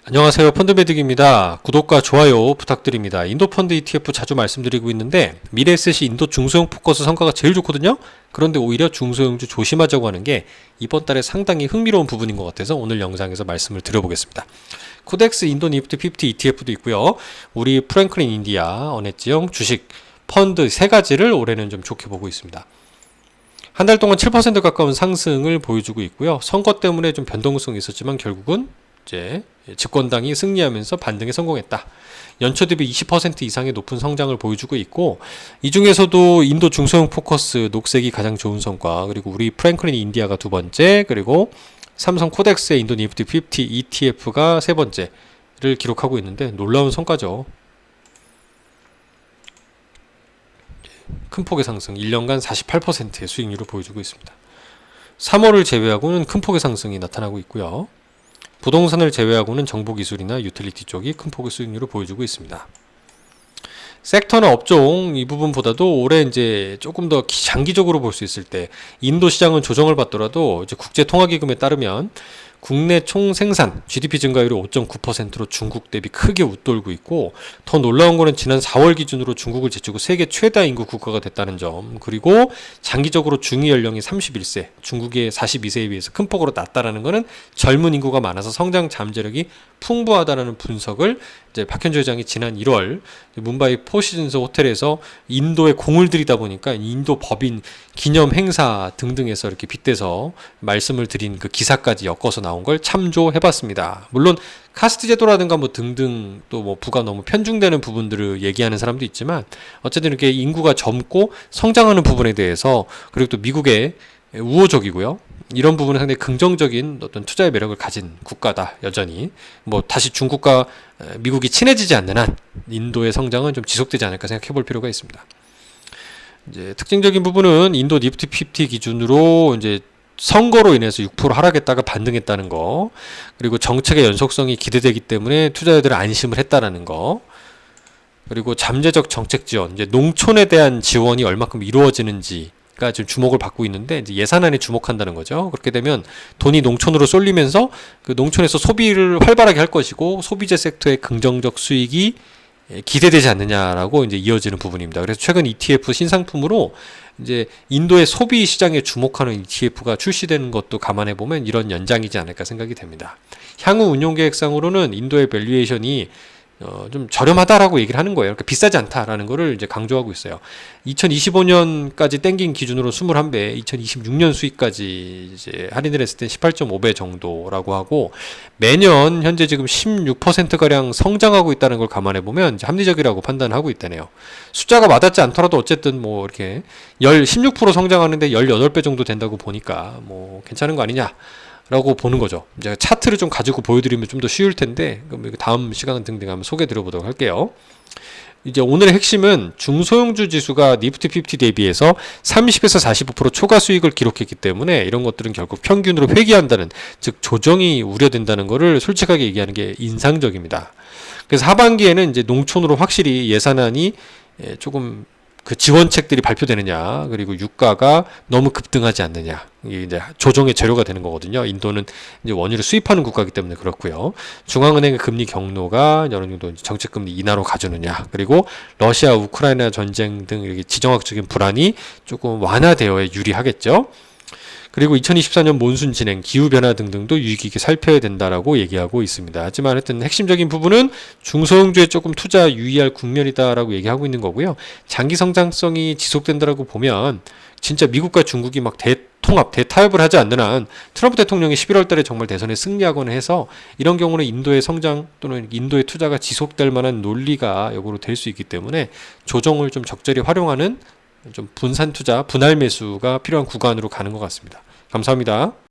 안녕하세요. 펀드매직입니다. 구독과 좋아요 부탁드립니다. 인도펀드 ETF 자주 말씀드리고 있는데 미래에셋이 인도 중소형 포커스 성과가 제일 좋거든요. 그런데 오히려 중소형주 조심하자고 하는 게 이번 달에 상당히 흥미로운 부분인 것 같아서 오늘 영상에서 말씀을 드려보겠습니다. 코덱스 인도 니프티 50 ETF도 있고요. 우리 프랭클린 인디아 언해지형 주식 펀드 세 가지를 올해는 좀 좋게 보고 있습니다. 한 달 동안 7% 가까운 상승을 보여주고 있고요. 선거 때문에 좀 변동성이 있었지만 결국은 이제 집권당이 승리하면서 반등에 성공했다. 연초 대비 20% 이상의 높은 성장을 보여주고 있고, 이 중에서도 인도 중소형 포커스 녹색이 가장 좋은 성과, 그리고 우리 프랭클린 인디아가 두 번째, 그리고 삼성 코덱스의 인도 니프티 50 ETF가 세 번째를 기록하고 있는데 놀라운 성과죠. 큰 폭의 상승, 1년간 48%의 수익률을 보여주고 있습니다. 3월을 제외하고는 큰 폭의 상승이 나타나고 있고요. 부동산을 제외하고는 정보기술이나 유틸리티 쪽이 큰 폭의 수익률을 보여주고 있습니다. 섹터나 업종 이 부분보다도 올해 이제 조금 더 장기적으로 볼 수 있을 때 인도 시장은 조정을 받더라도 이제 국제통화기금에 따르면 국내 총생산 GDP 증가율이 5.9%로 중국 대비 크게 웃돌고 있고, 더 놀라운 거는 지난 4월 기준으로 중국을 제치고 세계 최다 인구 국가가 됐다는 점, 그리고 장기적으로 중위 연령이 31세, 중국의 42세에 비해서 큰 폭으로 낮다라는 거는 젊은 인구가 많아서 성장 잠재력이 풍부하다라는 분석을 이제 박현주 회장이 지난 1월 문바이 포시즌스 호텔에서 인도에 공을 들이다 보니까 인도 법인 기념 행사 등등에서 이렇게 빗대서 말씀을 드린 그 기사까지 엮어서 나온 걸 참조해봤습니다. 물론 카스트 제도라든가 뭐 등등 또 뭐 부가 너무 편중되는 부분들을 얘기하는 사람도 있지만, 어쨌든 이렇게 인구가 젊고 성장하는 부분에 대해서, 그리고 또 미국의 우호적이고요, 이런 부분은 상당히 긍정적인 어떤 투자의 매력을 가진 국가다. 여전히 뭐 다시 중국과 미국이 친해지지 않는 한 인도의 성장은 좀 지속되지 않을까 생각해 볼 필요가 있습니다. 이제 특징적인 부분은 인도 니프티 50 기준으로 이제 선거로 인해서 6% 하락했다가 반등했다는 거, 그리고 정책의 연속성이 기대되기 때문에 투자자들은 안심을 했다라는 거, 그리고 잠재적 정책 지원, 이제 농촌에 대한 지원이 얼마큼 이루어지는지가 좀 주목을 받고 있는데, 이제 예산안에 주목한다는 거죠. 그렇게 되면 돈이 농촌으로 쏠리면서 그 농촌에서 소비를 활발하게 할 것이고, 소비재 섹터의 긍정적 수익이 기대되지 않느냐라고 이제 이어지는 부분입니다. 그래서 최근 ETF 신상품으로 이제 인도의 소비 시장에 주목하는 ETF가 출시되는 것도 감안해 보면 이런 연장이지 않을까 생각이 됩니다. 향후 운용 계획상으로는 인도의 밸류에이션이 좀 저렴하다라고 얘기를 하는 거예요. 그러니까 비싸지 않다라는 거를 이제 강조하고 있어요. 2025년까지 땡긴 기준으로 21배, 2026년 수익까지 이제 할인을 했을 때 18.5배 정도라고 하고, 매년 현재 지금 16%가량 성장하고 있다는 걸 감안해 보면 이제 합리적이라고 판단하고 있다네요. 숫자가 맞았지 않더라도 어쨌든 뭐 이렇게 16% 성장하는데 18배 정도 된다고 보니까 뭐 괜찮은 거 아니냐 라고 보는 거죠. 제가 차트를 좀 가지고 보여드리면 좀 더 쉬울 텐데, 그럼 다음 시간 등등 한번 소개해 드려보도록 할게요. 이제 오늘의 핵심은 중소형주 지수가 니프티 50 대비해서 30에서 45% 초과 수익을 기록했기 때문에 이런 것들은 결국 평균으로 회귀한다는, 즉 조정이 우려된다는 것을 솔직하게 얘기하는 게 인상적입니다. 그래서 하반기에는 이제 농촌으로 확실히 예산안이 조금 그 지원책들이 발표되느냐, 그리고 유가가 너무 급등하지 않느냐, 이게 이제 조정의 재료가 되는 거거든요. 인도는 이제 원유를 수입하는 국가이기 때문에 그렇고요. 중앙은행의 금리 경로가 어느 정도 정책금리 인하로 가주느냐, 그리고 러시아 우크라이나 전쟁 등 이렇게 지정학적인 불안이 조금 완화되어야 유리하겠죠. 그리고 2024년 몬순 진행, 기후변화 등등도 유의 깊게 살펴야 된다라고 얘기하고 있습니다. 하지만 하여튼 핵심적인 부분은 중소형주에 조금 투자 유의할 국면이다라고 얘기하고 있는 거고요. 장기 성장성이 지속된다라고 보면 진짜 미국과 중국이 막 대통합, 대타협을 하지 않는 한 트럼프 대통령이 11월 달에 정말 대선에 승리하거나 해서 이런 경우는 인도의 성장 또는 인도의 투자가 지속될 만한 논리가 역으로 될 수 있기 때문에 조정을 좀 적절히 활용하는 좀 분산 투자, 분할 매수가 필요한 구간으로 가는 것 같습니다. 감사합니다.